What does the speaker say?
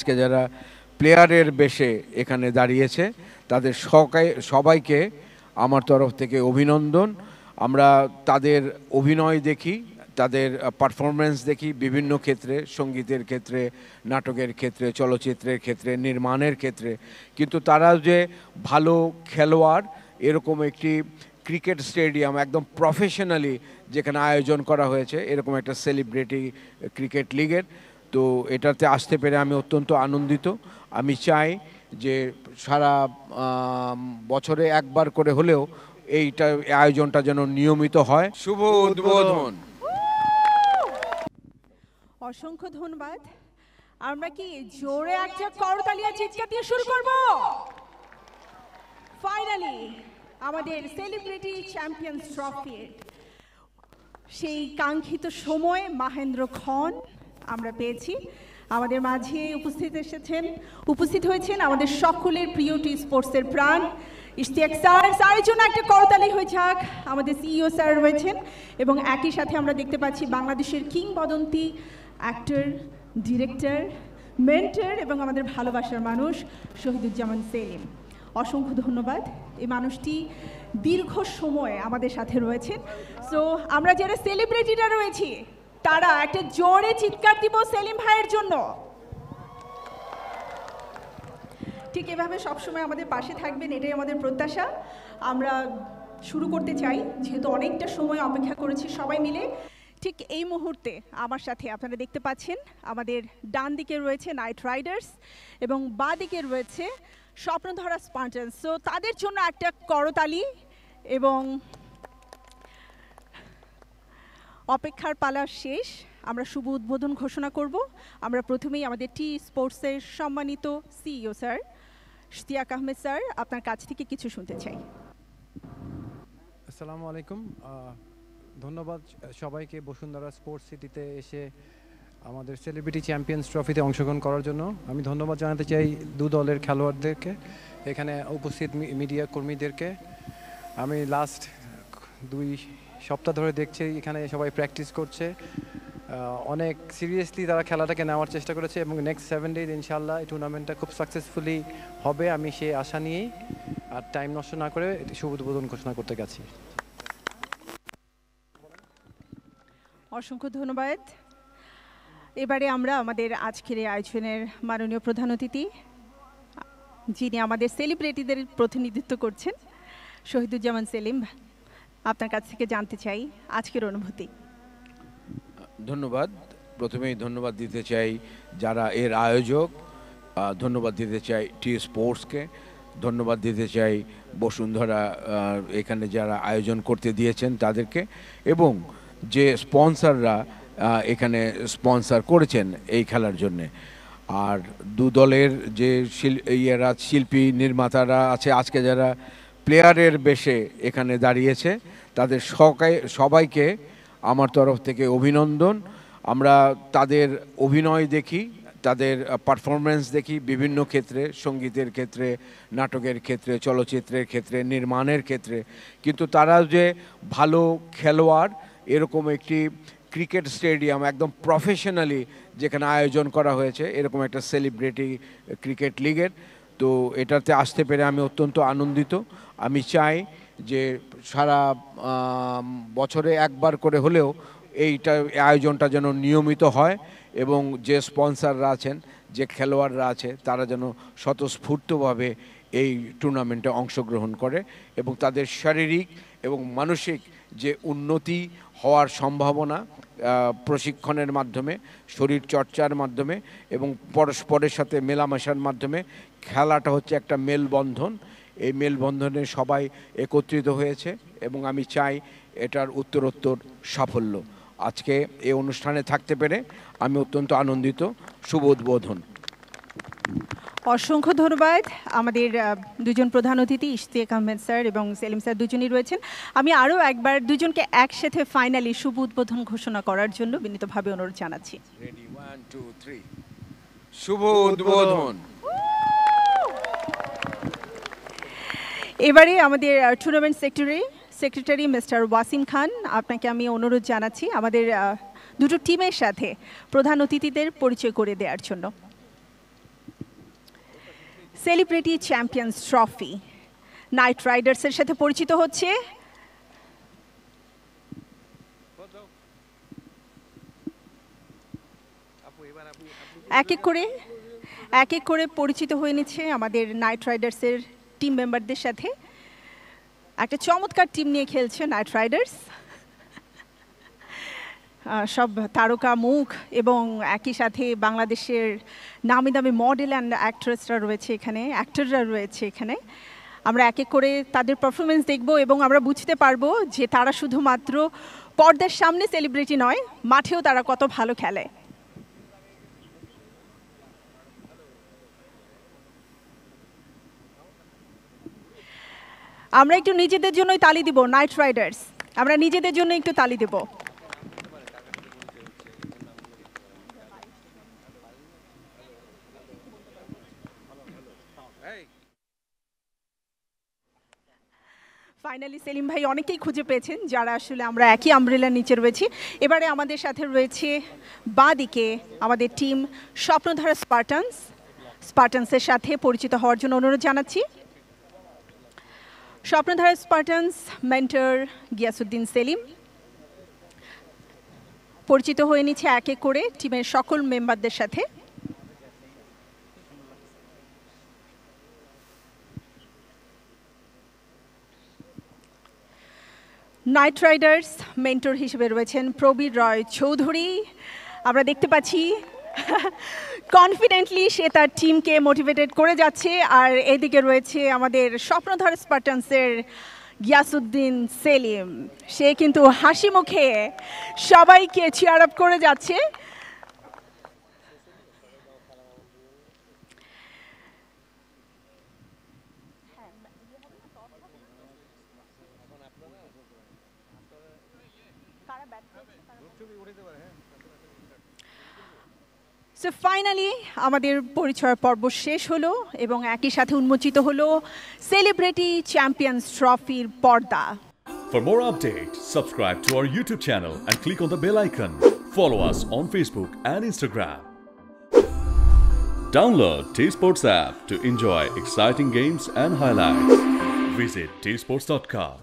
আজকে যারা প্লেয়ারের বেশে এখানে দাঁড়িয়েছে তাদের সবাইকে আমার তরফ থেকে অভিনন্দন। আমরা তাদের অভিনয় দেখি, তাদের পারফরমেন্স দেখি বিভিন্ন ক্ষেত্রে, সঙ্গীতের ক্ষেত্রে, নাটকের ক্ষেত্রে, চলচ্চিত্রের ক্ষেত্রে, নির্মাণের ক্ষেত্রে, কিন্তু তারা যে ভালো খেলোয়াড় এরকম একটি ক্রিকেট স্টেডিয়াম একদম প্রফেশনালি যেখানে আয়োজন করা হয়েছে এরকম একটা সেলিব্রিটি ক্রিকেট লিগের, তো এটাতে আসতে পেরে আমি অত্যন্ত আনন্দিত। আমি চাই যে সারা বছরে একবার করে হলেও এইটা আয়োজনটা যেন নিয়মিত হয়। শুভ উদ্বোধন। অসংখ্য ধন্যবাদ। আমরা কি জোরে একটা করতালিয়া চিৎকার দিয়ে শুরু করব? ফাইনালি আমাদের সেলিব্রিটি চ্যাম্পিয়ন্স ট্রফি সেই কাঙ্ক্ষিত সময় মাহেন্দ্র খন আমরা পেয়েছি। আমাদের মাঝে উপস্থিত হয়েছেন আমাদের সকলের প্রিয় টি স্পোর্টসের প্রাণ ইশতিয়াক স্যার। স্যারের জন্য একটা করতালি হয়ে যাক। আমাদের সিইও স্যার রয়েছেন এবং একই সাথে আমরা দেখতে পাচ্ছি বাংলাদেশের কিংবদন্তি অ্যাক্টর, ডিরেক্টর, মেন্টর এবং আমাদের ভালোবাসার মানুষ শহীদুজ্জামান সেলিম। অসংখ্য ধন্যবাদ। এই মানুষটি দীর্ঘ সময় আমাদের সাথে রয়েছেন। সো আমরা যারা সেলিব্রিটিরা রয়েছি তারা একটা জোরে চিৎকার দিব সেলিম ভাইয়ের জন্য। ঠিক এভাবে সবসময় আমাদের পাশে থাকবেন, এটাই আমাদের প্রত্যাশা। আমরা শুরু করতে চাই, যেহেতু অনেকটা সময় অপেক্ষা করেছি সবাই মিলে। ঠিক এই মুহূর্তে আমার সাথে আপনারা দেখতে পাচ্ছেন আমাদের ডান দিকে রয়েছে নাইট রাইডার্স এবং বাঁ দিকে রয়েছে স্বপ্নধরা স্পার্টানস। সো তাদের জন্য একটা করতালি এবং অপেক্ষার পালা শেষ। আমরা শুভ উদ্বোধন ঘোষণা করব। আমরা প্রথমেই আমাদের টি স্পোর্টসের সম্মানিত CEO sir Ishtiaq Ahmed sir আপনার কাছ থেকে কিছু শুনতে চাই। আসসালামু আলাইকুম। ধন্যবাদ সবাইকে বসুন্ধরা স্পোর্টস সিটিতে এসে আমাদের সেলিব্রিটি চ্যাম্পিয়ন্স ট্রফিতে অংশগ্রহণ করার জন্য। আমি ধন্যবাদ জানাতে চাই দু দলের খেলোয়াড়দেরকে, এখানে উপস্থিত মিডিয়া কর্মীদেরকে। আমি লাস্ট 2 সপ্তাহ ধরে দেখছি এখানে সবাই প্র্যাকটিস করছে, অনেক সিরিয়াসলি তারা খেলাটাকে নেওয়ার চেষ্টা করেছে এবং নেক্সট 7 ডেজ ইনশাআল্লাহ এই টুর্নামেন্টটা খুব সাকসেসফুলি হবে, আমি সেই আশা নিয়েই আর টাইম নষ্ট না করে শুভ উদ্বোধন ঘোষণা করতে গেছি। অসংখ্য ধন্যবাদ। এবারে আমরা আমাদের আজকের এই আয়োজনের মাননীয় প্রধান অতিথি, যিনি আমাদের সেলিব্রিটিদের প্রতিনিধিত্ব করছেন, শহীদুজ্জামান সেলিম, আপনার কাছ থেকে জানতে চাই আজকের অনুভূতি। ধন্যবাদ। প্রথমেই ধন্যবাদ দিতে চাই যারা এর আয়োজক, ধন্যবাদ দিতে চাই টি স্পোর্টসকে, ধন্যবাদ দিতে চাই বসুন্ধরা এখানে যারা আয়োজন করতে দিয়েছেন তাদেরকে, এবং যে স্পন্সররা এখানে স্পন্সর করেছেন এই খেলার জন্যে। আর দু দলের যে শিল্পী নির্মাতারা আছে আজকে যারা প্লেয়ারের বেশে এখানে দাঁড়িয়েছে তাদের সবাইকে আমার তরফ থেকে অভিনন্দন। আমরা তাদের অভিনয় দেখি, তাদের পারফরমেন্স দেখি বিভিন্ন ক্ষেত্রে, সঙ্গীতের ক্ষেত্রে, নাটকের ক্ষেত্রে, চলচ্চিত্রের ক্ষেত্রে, নির্মাণের ক্ষেত্রে, কিন্তু তারা যে ভালো খেলোয়াড় এরকম একটি ক্রিকেট স্টেডিয়াম একদম প্রফেশনালি যেখানে আয়োজন করা হয়েছে এরকম একটা সেলিব্রিটি ক্রিকেট লিগের, তো এটাতে আসতে পেরে আমি অত্যন্ত আনন্দিত। আমি চাই যে সারা বছরে একবার করে হলেও এইটা আয়োজনটা যেন নিয়মিত হয় এবং যে স্পন্সররা আছেন, যে খেলোয়াড়রা আছে তারা যেন স্বতঃস্ফূর্তভাবে এই টুর্নামেন্টে অংশগ্রহণ করে এবং তাদের শারীরিক এবং মানসিক যে উন্নতি হওয়ার সম্ভাবনা প্রশিক্ষণের মাধ্যমে, শরীর চর্চার মাধ্যমে এবং পরস্পরের সাথে মেলামেশার মাধ্যমে, খেলাটা হচ্ছে একটা মেলবন্ধন, এই মেলবন্ধনে সবাই একত্রিত হয়েছে এবং আমি চাই এটার উত্তরোত্তর সাফল্য। আজকে এই অনুষ্ঠানে থাকতে পেরে আমি অত্যন্ত আনন্দিত। শুভ উদ্বোধন। অসংখ্য ধন্যবাদ। আমাদের দুজন প্রধান অতিথি ইশতিয়াক আহমেদ স্যার এবং সেলিম স্যার দুজনই রয়েছেন। আমি আরও একবার দুজনকে একসাথে ফাইনালি শুভ উদ্বোধন ঘোষণা করার জন্য বিনীতভাবে অনুরোধ জানাচ্ছি। শুভ উদ্বোধন। এবারে আমাদের টুর্নামেন্ট সেক্রেটারি মিস্টার ওয়াসিম খান, আপনাকে আমি অনুরোধ জানাচ্ছি আমাদের দুটো টিমের সাথে প্রধান অতিথিদের পরিচয় করে দেওয়ার জন্য। সেলিব্রিটি চ্যাম্পিয়ন্স ট্রফি নাইট রাইডার্সের সাথে পরিচিত হচ্ছে। এক এক করে পরিচিত হয়ে নিচ্ছে আমাদের নাইট রাইডার্সের টিম মেম্বারদের সাথে। একটা চমৎকার টিম নিয়ে খেলছে নাইট রাইডার্স, সব তারকা মুখ এবং একই সাথে বাংলাদেশের নামি দামি মডেল অ্যান্ড অ্যাক্ট্রেসরা রয়েছে এখানে, অ্যাক্টররা রয়েছে এখানে। আমরা এক এক করে তাদের পারফরমেন্স দেখব এবং আমরা বুঝতে পারবো যে তারা শুধুমাত্র পর্দার সামনে সেলিব্রিটি নয়, মাঠেও তারা কত ভালো খেলে। আমরা একটু নিজেদের জন্যই তালি দিব নাইট রাইডার্স, আমরা নিজেদের জন্য একটু তালি দেব। ফাইনালি সেলিম ভাই অনেকেই খুঁজে পেয়েছেন যারা আসলে আমরা একই আমব্রেলার নিচে রয়েছি। এবারে আমাদের সাথে রয়েছে বাঁদিকে আমাদের টিম স্বপ্নধারা স্পার্টানসের সাথে পরিচিত হওয়ার জন্য অনুরোধ জানাচ্ছি। স্বপ্নধারা স্পার্টানস মেন্টর গিয়াসউদ্দিন সেলিম পরিচিত হয়ে নিচ্ছে এক এক করে টিমের সকল মেম্বারদের সাথে। নাইট রাইডার্স মেন্টর হিসেবে রয়েছেন প্রবীর রয় চৌধুরী। আমরা দেখতে পাচ্ছি কনফিডেন্টলি সে তার টিমকে মোটিভেটেড করে যাচ্ছে। আর এদিকে রয়েছে আমাদের স্বপ্নধারা স্পার্টানসের গিয়াসউদ্দিন সেলিম, সে কিন্তু হাসি মুখে সবাইকে চিয়ার আপ করে যাচ্ছে। সো ফাইনালি আমাদের পরিচয় পর্ব শেষ হলো এবং একই সাথে উন্মোচিত হলো সেলিব্রিটি চ্যাম্পিয়ন্স ট্রফির পর্দা। For more updates, subscribe to our YouTube channel and click on the bell icon. Follow us on Facebook and Instagram. Download T-Sports app to enjoy exciting games and highlights. Visit tsports.com.